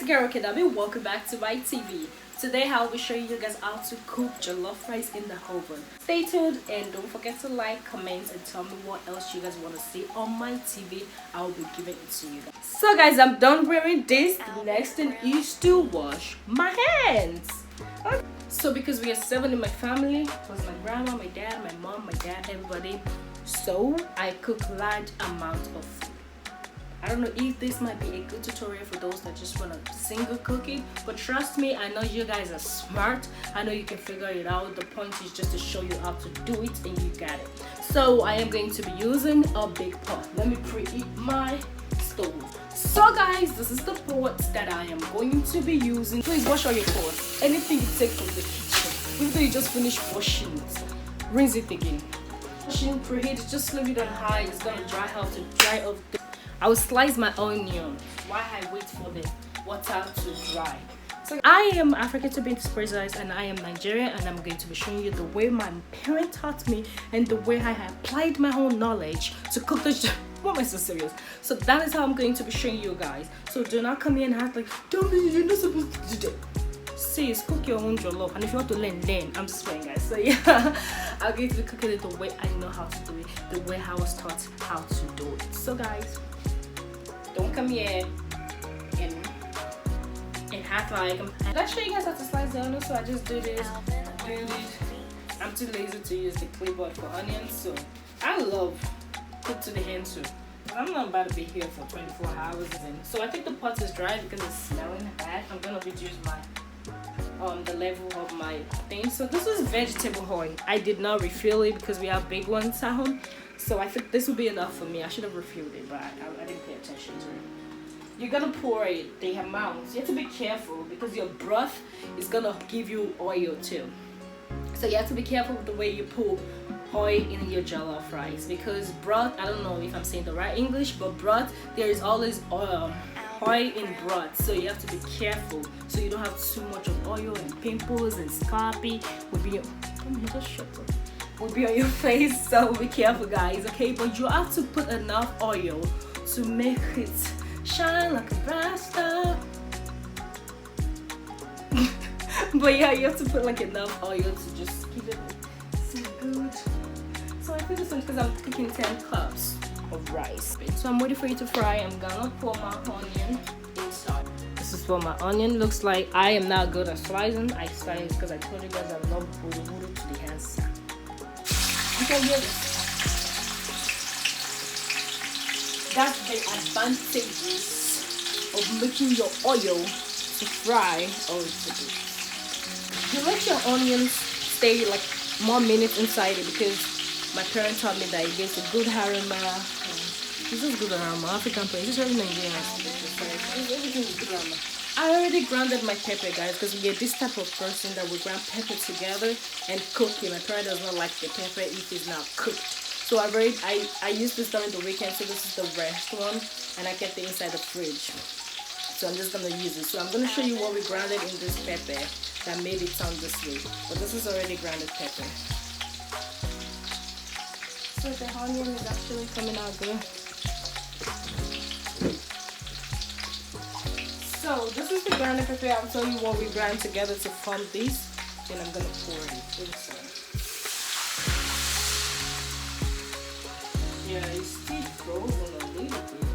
girl Kedami, welcome back to my TV. Today I'll be showing you guys how to cook jollof rice in the oven. Stay tuned and don't forget to like, comment and tell me what else you guys want to see on my TV. I'll be giving it to you guys. So guys, I'm done wearing this. The next thing is to wash my hands. Okay. So because we are 7 in my family, plus my grandma, my dad, my mom, my dad, everybody, so I cook large amount of food. I don't know if this might be a good tutorial for those that just want to single cooking, but trust me, I know you guys are smart. I know you can figure it out. The point is just to show you how to do it and you got it. So I am going to be using a big pot. Let me preheat my stove. So guys, this is the pot that I am going to be using. Please wash all your pots. Anything you take from the kitchen, even though you just finished washing it, rinse it again. Washing, preheat, just leave it on high. It's gonna dry out to dry off. I will slice my onion while I wait for the water to dry. So I am African to be precise, and I am Nigerian, and I'm going to be showing you the way my parents taught me and the way I applied my own knowledge to cook this. Why am I so serious? So that is how I'm going to be showing you guys. So do not come here and act like, Dummy, you're not supposed to do that. Sis, cook your own jollof, and if you want to learn, then I'm just playing, guys. So yeah, I'm going to be cooking it the way I know how to do it, the way I was taught how to do it. So guys, don't come here and act like let's show you guys how to slice the onion. So I just do this. I'm too lazy to use the clipboard for onions, so I love cook to the hand too. I'm not about to be here for 24 hours. And so I think the pot is dry because it's smelling bad. I'm gonna reduce my the level of my thing. So this is vegetable oil. I did not refill it because we have big ones at home. So I think this will be enough for me. I should have refilled it, but I didn't pay attention to it. You're gonna pour it, the amount. You have to be careful because your broth is gonna give you oil too. So you have to be careful with the way you pour oil in your jollof rice, because broth, I don't know if I'm saying the right English, but broth, there is always oil in broth, so you have to be careful so you don't have too much of oil and pimples and scabby will be on your face. So be careful guys, okay? But you have to put enough oil to make it shine like a bright star. But yeah, you have to put like enough oil to just keep it so good. So I put this one because I'm cooking 10 cups of rice. So I'm waiting for it to fry. I'm gonna pour my onion inside. This is what my onion looks like. I am not good at slicing. I slice because I told you guys I love buru to the hands. You can hear this. That's the advantages of making your oil to fry or to do. You let your onions stay like more minutes inside it because my parents taught me that it gives a good aroma. This is good aroma. African place. This is really Nigerian. Everything is good aroma. I already grounded my pepper, guys, because we are this type of person that will grind pepper together and cook it. My parent does not like the pepper if it's not cooked. So I used this during the weekend, so this is the rest one, and I kept it inside the fridge. So I'm just gonna use it. So I'm gonna show you what we grounded in this pepper that made it sound this way. But this is already grounded pepper. So the onion is actually coming out good. So this is the grounded pepper. I'll tell you what we grind together to form this. Then I'm gonna pour it inside. Yeah, it's still frozen a little bit.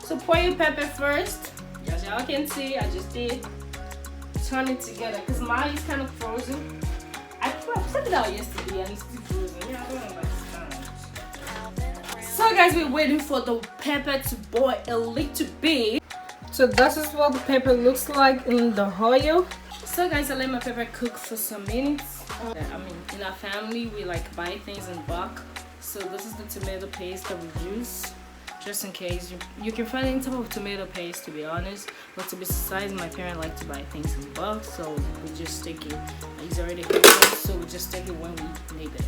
So pour your pepper first. As y'all can see, I just did. Turn it together because mine is kind of frozen. I put it out yesterday and it's still frozen. Yeah, I don't know about this. So guys, we're waiting for the pepper to boil a little bit. So this is what the pepper looks like in the oil. So guys, I let my pepper cook for some minutes. I mean, in our family, we like buy things in bulk. So this is the tomato paste that we use. Just in case, you can find any type of tomato paste, to be honest, but to be precise, my parents like to buy things in bulk, so we just take it. It's already cooked, so we just take it when we need it.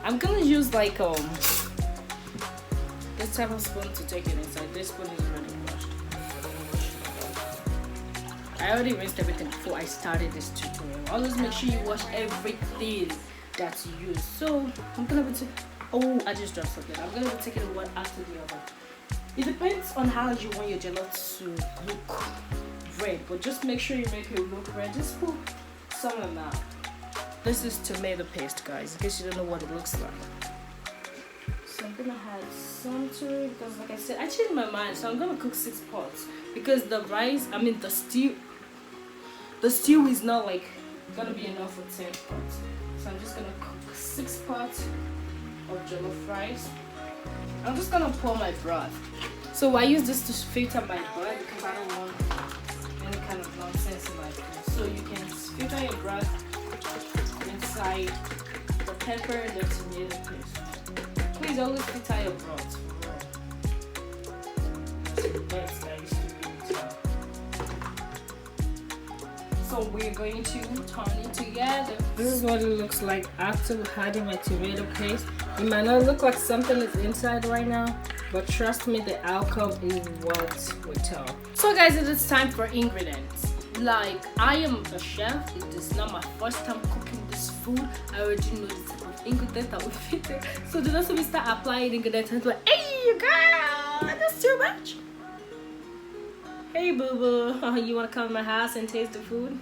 I'm gonna use like this type of spoon to take it inside. This spoon is already washed. I already rinsed everything before I started this tutorial. Always make sure you wash everything that you use. So I'm gonna be oh, I just dropped something. I'm gonna be taking one out to the oven. It depends on how you want your jollof to look red, but just make sure you make it look red. Just put some amount. This is tomato paste, guys, in case you don't know what it looks like. So I'm gonna add some to it because, like I said, I changed my mind. So I'm gonna cook 6 pots because the rice, I mean the stew is not like gonna be enough for 10 pots. So I'm just gonna cook 6 pots of jollof rice. I'm just gonna pour my broth. So I use this to filter my broth because I don't want any kind of nonsense in my food. So you can filter your broth inside the pepper and the tomato paste. Please always filter your broth. That's the best I used to do it. So we're going to turn it together. This is what it looks like after adding my tomato paste. It might not look like something is inside right now, but trust me, the outcome is what we tell. So guys, it is time for ingredients. Like, I am a chef. It is not my first time cooking this food. I already know the type of ingredients that will fit there. So the next time we start applying ingredients, I'm like, hey girl, that's too much. Hey boo boo, you wanna come to my house and taste the food?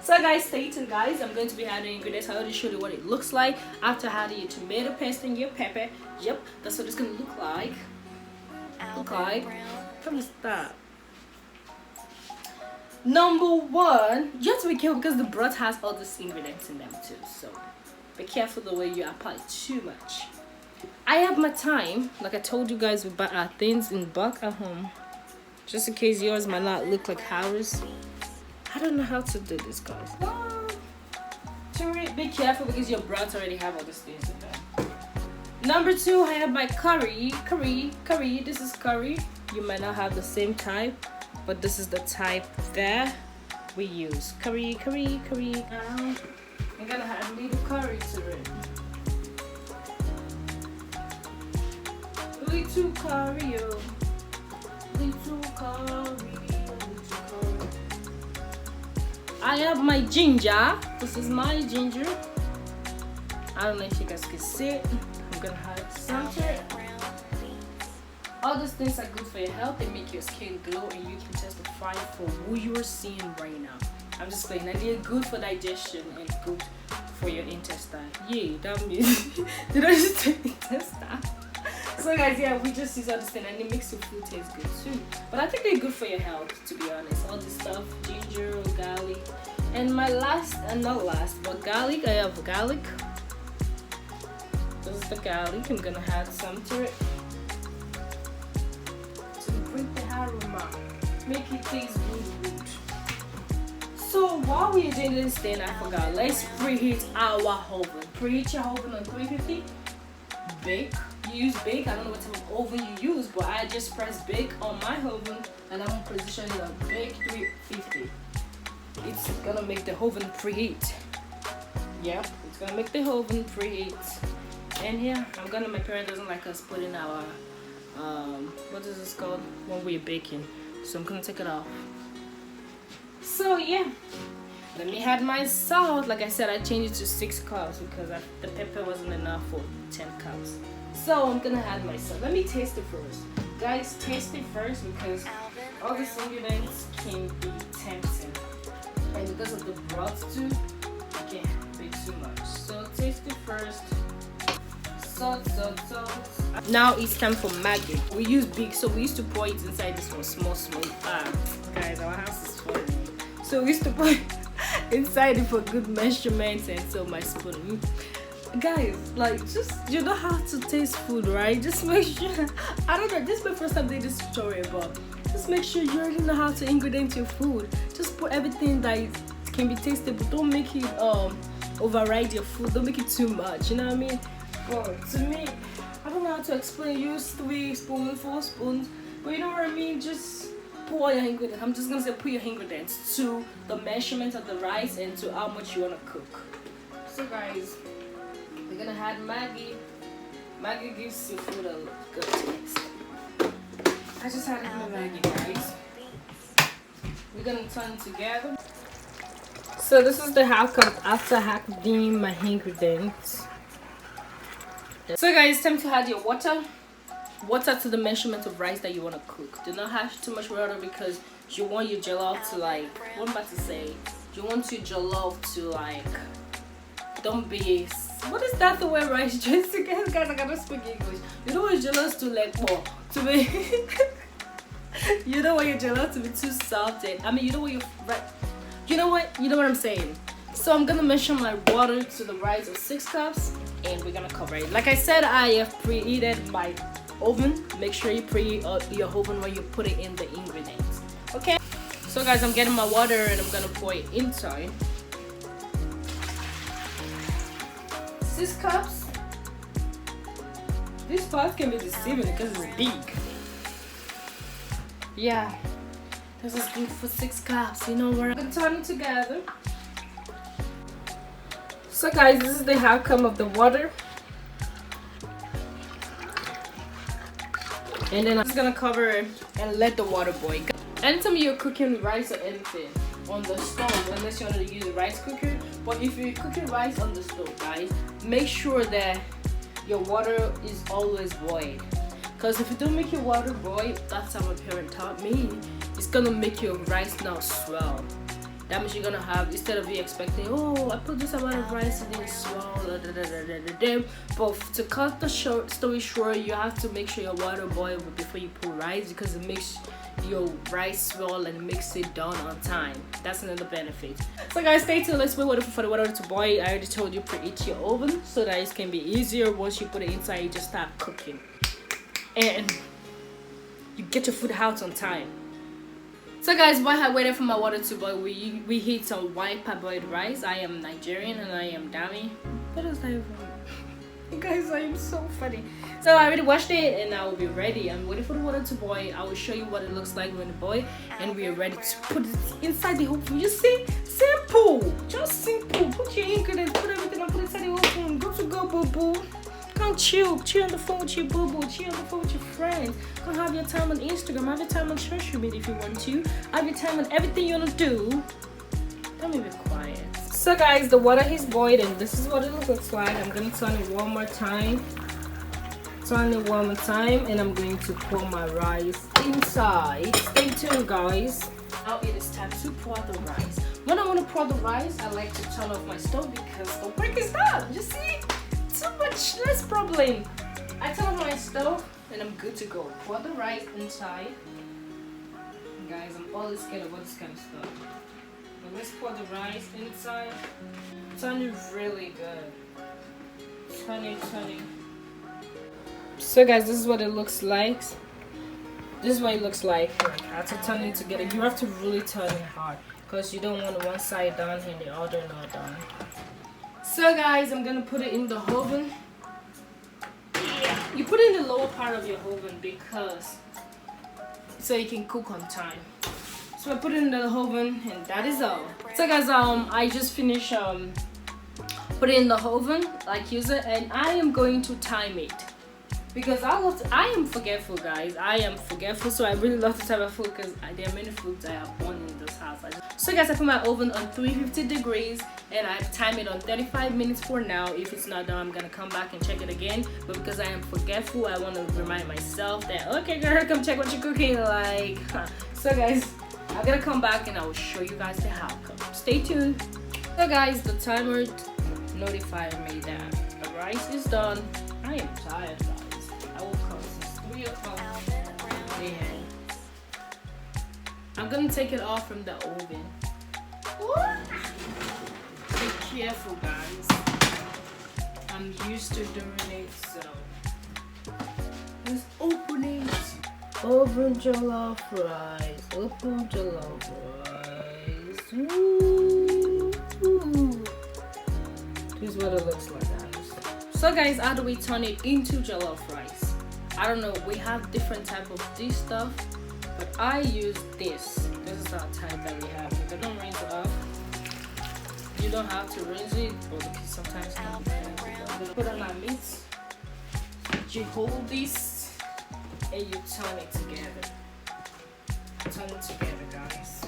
So guys, stay tuned guys. I'm going to be adding ingredients. I already showed you what it looks like after adding your tomato paste and your pepper. Yep, that's what it's gonna look like. Come on, stop. Number 1, you have to be careful because the broth has all these ingredients in them too. So be careful the way you apply too much. I have my thyme. Like I told you guys, we buy our things in bulk at home. Just in case yours might not look like ours. I don't know how to do this, guys. Be careful because your broth already have all these things in there. Number 2, I have my curry. This is curry. You might not have the same type, but this is the type that we use. Curry. Now, I'm gonna add a little curry to it. Little curry, little curry. I have my ginger. This is my ginger. I don't know if you guys can see it. I'm gonna add some to it. All these things are good for your health. They make your skin glow and you can testify for who you are seeing right now. I'm just saying that they're good for digestion and good for your intestine. Yeah, that means did I just say intestine? So guys, yeah, we just use all this thing and it makes your food taste good too. But I think they're good for your health, to be honest. All this stuff, ginger, garlic. And my last, and not last, but garlic. I have garlic. This is the garlic. I'm gonna add some to it to bring the aroma, make it taste good. So while we're doing this thing, I forgot. Let's preheat our oven. Preheat your oven on 350. Bake. You use bake. I don't know what type of oven you use, but I just press bake on my oven and I'm positioning it on bake 350. It's gonna make the oven preheat. Yep, it's gonna make the oven preheat. And yeah, my parent doesn't like us putting our what is this called when we're baking, so I'm gonna take it off. So yeah, let me add my salt. Like I said, I changed it to 6 cups because the pepper wasn't enough for 10 cups. So I'm gonna add my salt. Let me taste it first. Guys, taste it first because all these ingredients can be tempting. And because of the broth too, you can't be too much. So taste it first. Salt. Now it's time for Maggi. We use big, so we used to pour it inside this one small. Guys, our house is full. So we used to put inside it for good measurements, and so my spoon. Guys, like, just, you know how to taste food, right? Just make sure. I don't know, this is my first time doing this tutorial, but just make sure you already know how to ingredient your food. Just put everything that can be tasted, but don't make it override your food. Don't make it too much, you know what I mean? But to me, I don't know how to explain. Use 3 spoons, 4 spoons, but you know what I mean? Just pour your ingredients. I'm just gonna say put your ingredients to the measurement of the rice and to how much you want to cook. So guys, we're gonna add Maggi. Maggi gives your food a good taste. I just added my Maggi, guys. We're gonna turn it together. So this is the outcome after adding my ingredients. So guys, it's time to add your water. water to the measurement of rice that you want to cook. Do not have too much water because you want your jollof to like, what I'm about to say, you want your jollof to like, don't be, what is that the way rice just again, guys? I gotta speak English. You don't want your jollof to like, well, to be you don't want your jollof to be too salted. I mean, you don't want your you know what I'm saying. So I'm gonna measure my water to the rice of 6 cups, and we're gonna cover it. Like I said, I have preheated my oven. Make sure you preheat your oven when you put it in the ingredients. Okay. So guys, I'm getting my water and I'm gonna pour it inside. 6 cups. This pot can be deceiving because it's big. Yeah, this is good for 6 cups. You know what? I'm gonna turn it together. So guys, this is the outcome of the water. And then I'm just gonna cover it and let the water boil. Anytime you're cooking rice or anything on the stove, unless you want to use a rice cooker, but if you're cooking rice on the stove, guys, make sure that your water is always boiled. Because if you don't make your water boil, that's how my parent taught me, it's gonna make your rice not swell. That means you're gonna have, instead of you expecting, oh, I put this amount of rice and it swell, but to cut the story short, you have to make sure your water boils before you put rice, because it makes your rice swell and makes it done on time. That's another benefit. So guys, stay tuned. Let's wait for the water to boil. I already told you preheat your oven so that it can be easier. Once you put it inside, you just start cooking and you get your food out on time. So guys, while I waited for my water to boil, we heat some white parboiled rice. I am Nigerian and I am Dami. What is that? You guys, I am so funny. So I already washed it and I will be ready. I'm waiting for the water to boil. I will show you what it looks like when it boils, and we are ready to put it inside the oven. You see, simple, just simple. Put your ingredients, put everything, and put it inside the oven. Good to go, boo boo. Come chill on the phone with your boo boo, chill on the phone with your friends. Come have your time on Instagram, have your time on social media if you want to. Have your time on everything you want to do. Let me be quiet. So guys, the water is boiled and this is what it looks like. I'm gonna turn it one more time. Turn it one more time, and I'm going to pour my rice inside. Stay tuned, guys. Now it is time to pour the rice. When I want to pour the rice, I like to turn off my stove because the work is done. You see? Too much less problem. I turn off my stove and I'm good to go. Pour the rice inside. Guys, I'm always scared about this kind of stuff. But let's pour the rice inside. Turn it really good. Turn it. So guys, this is what it looks like. This is what it looks like. I have to turn it together. You have to really turn it hard because you don't want one side done and the other not done. So guys, I'm gonna put it in the oven. You put it in the lower part of your oven because so you can cook on time. So I put it in the oven and that is all. So guys, I just finished put it in the oven, like use it, and I am going to time it. Because I am forgetful, guys. I am forgetful, so I really love to time my food because there are many foods I have won in this house. So guys, I put my oven on 350 degrees and I time it on 35 minutes for now. If it's not done, I'm gonna come back and check it again. But because I am forgetful, I want to remind myself that, okay girl, come check what you're cooking. Like, so guys, I'm gonna come back and I will show you guys the outcome. Stay tuned. So guys, the timer notified me that the rice is done. I am tired, guys. I woke up since 3 o'clock. Yeah. I'm gonna take it off from the oven. What? Be careful, guys. I'm used to doing it, so let's open it. Open jollof rice. Open jollof rice. Ooh. This is what it looks like, guys. So guys, how do we turn it into jollof rice? I don't know, we have different type of this stuff, but I use this. This is our type that we have. If I don't rinse it off, you don't have to rinse it, but sometimes it can be rinse. Put on our meat. You hold this and you turn it together. Turn it together, guys.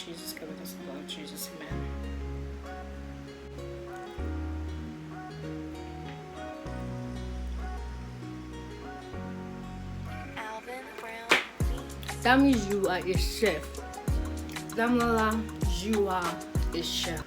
Jesus, God, because of Lord Jesus, amen. That means you are a chef. Damola, you are a chef.